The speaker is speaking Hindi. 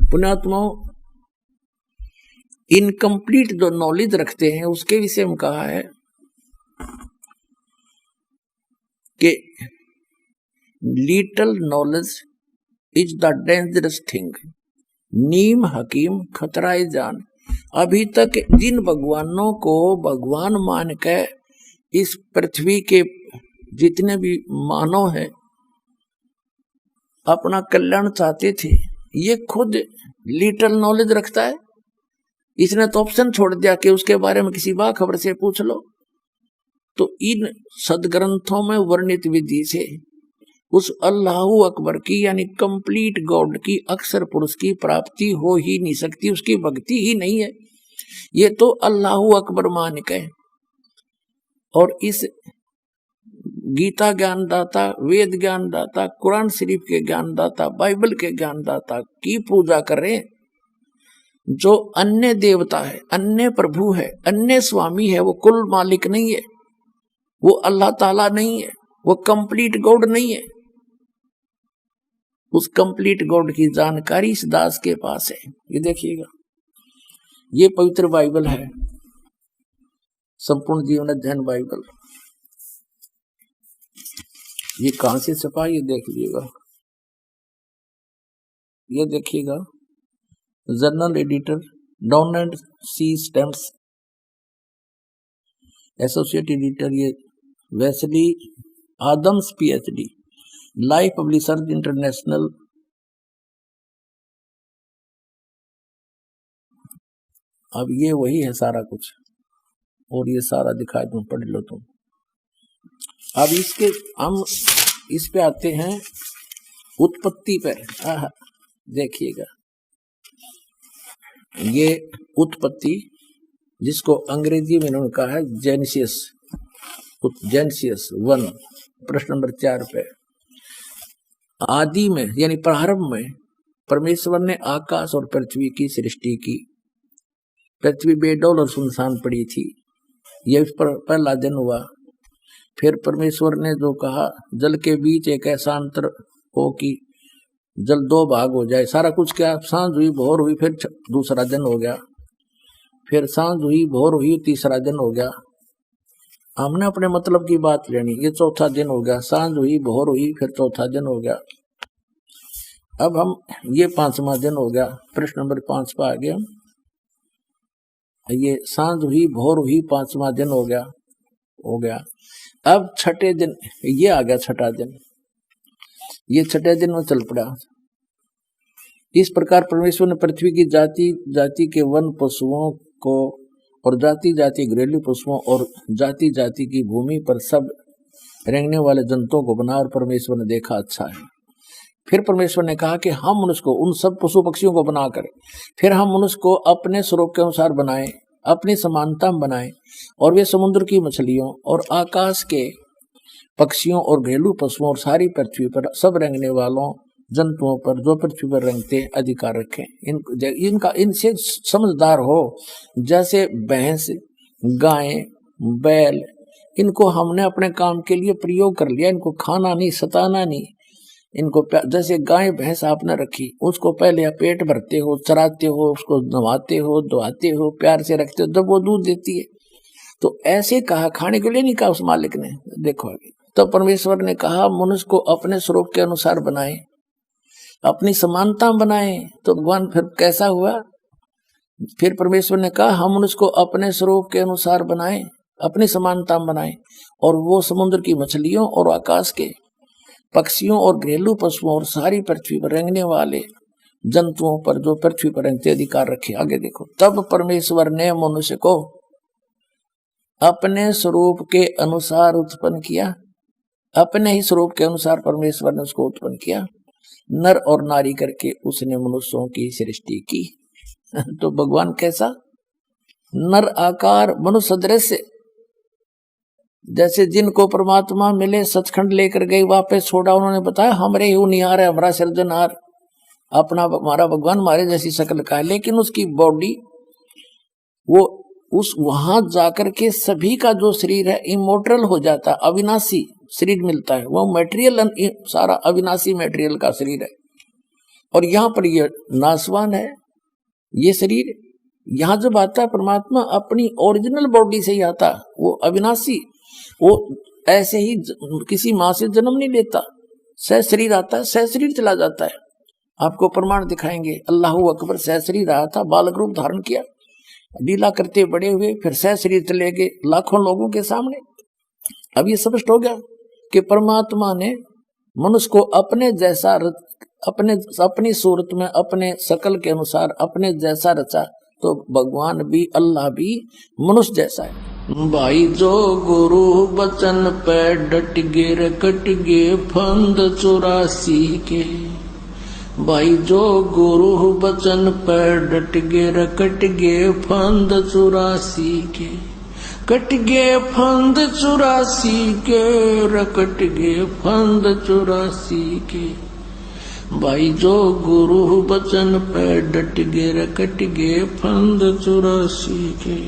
पुण्यात्माओं, इनकम्प्लीट जो नॉलेज रखते हैं उसके विषय में कहा है कि little knowledge is the dangerous thing, नीम हकीम खतराए जान। अभी तक जिन भगवानों को भगवान मान के इस पृथ्वी के जितने भी मानव हैं अपना कल्याण चाहते थे, ये खुद लिटल नॉलेज रखता है। इसने तो ऑप्शन छोड़ दिया कि उसके बारे में किसी बाखबर से पूछ लो। तो इन सदग्रंथों में वर्णित विधि से उस अल्लाहु अकबर की यानी कंप्लीट गॉड की अक्षर पुरुष की प्राप्ति हो ही नहीं सकती, उसकी भक्ति ही नहीं है। ये तो अल्लाहु अकबर मान के और इस गीता ज्ञानदाता, वेद ज्ञानदाता, कुरान शरीफ के ज्ञानदाता, बाइबल के ज्ञानदाता की पूजा करें। जो अन्य देवता है, अन्य प्रभु है, अन्य स्वामी है, वो कुल मालिक नहीं है, वो अल्लाह ताला नहीं है, वो कंप्लीट गॉड नहीं है। उस कंप्लीट गॉड की जानकारी इस दास के पास है। ये देखिएगा, ये पवित्र बाइबल है, संपूर्ण जीवन अध्ययन बाइबल। ये कहां से छपा ये देख लीजिएगा। ये देखिएगा, journal editor down and C stamps, associate editor ये Wesley Adams PhD, life publishers international. अब ये वही है सारा कुछ, और ये सारा दिखा दूं, पढ़ लो तुम। अब इसके हम इस पे आते हैं उत्पत्ति पर। देखिएगा, ये उत्पत्ति जिसको अंग्रेजी में इन्होंने कहा है जेनेसिस, जेनेसिस 1 प्रश्न नंबर 4 पे। आदि में यानी प्रारंभ में परमेश्वर ने आकाश और पृथ्वी की सृष्टि की। पृथ्वी बेडौल और सुनसान पड़ी थी, यह इस पर पहला दिन हुआ। फिर परमेश्वर ने जो कहा, जल के बीच एक ऐसा अंतर हो कि जल 2 भाग हो जाए। सारा कुछ क्या, सांझ हुई, भोर हुई, फिर दूसरा दिन हो गया। फिर सांझ हुई, भोर हुई, तीसरा दिन हो गया। हमने अपने मतलब की बात लेनी, ये चौथा दिन हो गया। सांझ हुई, भोर हुई, फिर चौथा दिन हो गया। अब हम ये 5वां दिन हो गया, प्रश्न नंबर 5 पर आ गया। ये सांझ हुई, भोर हुई, 5वां दिन हो गया। अब छठे दिन ये आ गया, छठा दिन। ये छठे दिन में चल पड़ा। इस प्रकार परमेश्वर ने पृथ्वी की जाति जाति के वन पशुओं को और जाति जाति घरेलू पशुओं और जाति जाति की भूमि पर सब रेंगने वाले जंतुओं को बना, और परमेश्वर ने देखा अच्छा है। फिर परमेश्वर ने कहा कि हम मनुष्य को, उन सब पशु पक्षियों को बनाकर, फिर हम मनुष्य को अपने स्वरूप के अनुसार बनाएं, अपनी समानता में बनाएं, और वे समुद्र की मछलियों और आकाश के पक्षियों और घरेलू पशुओं और सारी पृथ्वी पर सब रेंगने वालों जंतुओं पर जो पृथ्वी पर रेंगते अधिकार रखें। इनका इनसे समझदार हो, जैसे भैंस, गाय, बैल, इनको हमने अपने काम के लिए प्रयोग कर लिया। इनको खाना नहीं, सताना नहीं। इनको जैसे गाय भैंस आपने रखी, उसको पहले आप पेट भरते हो, चराते हो, उसको नहवाते हो, धोआते हो, प्यार से रखते हो, जब वो दूध देती है। तो ऐसे कहा, खाने के लिए नहीं कहा उस मालिक ने। देखो आगे, तो परमेश्वर ने कहा मनुष्य को अपने स्वरूप के अनुसार बनाए, अपनी समानता बनाए। तो भगवान फिर कैसा हुआ? फिर परमेश्वर ने कहा हम मनुष्य को अपने स्वरूप के अनुसार बनाए, अपनी समानता बनाए, और वो समुद्र की मछलियों और आकाश के पक्षियों और घरेलू पशुओं और सारी पृथ्वी पर रेंगने वाले जंतुओं पर जो पृथ्वी पर रेंगते अधिकार रखे। आगे देखो, तब परमेश्वर ने मनुष्य को अपने स्वरूप के अनुसार उत्पन्न किया। अपने ही स्वरूप के अनुसार परमेश्वर ने उसको उत्पन्न किया, नर और नारी करके उसने मनुष्यों की सृष्टि की। तो भगवान कैसा? नर आकार, मनुष्य सदृश। जैसे जिनको परमात्मा मिले, सचखंड लेकर गए, वापस छोड़ा, उन्होंने बताया हमरे ही निहार है, हमारा सृजनहार, अपना हमारा भगवान हमारे जैसी शक्ल का है। लेकिन उसकी बॉडी, वो उस वहां जाकर के सभी का जो शरीर है इमोर्टल हो जाता है, अविनाशी शरीर मिलता है। वो मटेरियल सारा अविनाशी मटेरियल का शरीर है। और यहाँ पर ये नासवान है ये शरीर। यहाँ जब आता है परमात्मा अपनी ओरिजिनल बॉडी से ही आता, वो अविनाशी, वो ऐसे ही किसी माँ से जन्म नहीं लेता, सह शरीर आता है, सह शरीर चला जाता है। आपको प्रमाण दिखाएंगे। अल्लाहू अकबर सह शरीर आया था, बालक रूप धारण किया, लीला करते बड़े हुए, फिर सह शरीर चले गए लाखों लोगों के सामने। अब ये स्पष्ट हो गया कि परमात्मा ने मनुष्य को अपने जैसा अपनी सूरत में अपने शकल के अनुसार अपने जैसा रचा, तो भगवान भी अल्लाह भी मनुष्य जैसा है। भाई जो गुरु बचन पे डट गे रकट गे फंद 84 के, भाई जो गुरु बचन पे डट गे रकट गे फंद 84 के, कट गे फंद 84 के, रकट गे फंद 84 के, भाई जो गुरु बचन पे डट गे रकट गे फंद 84 के।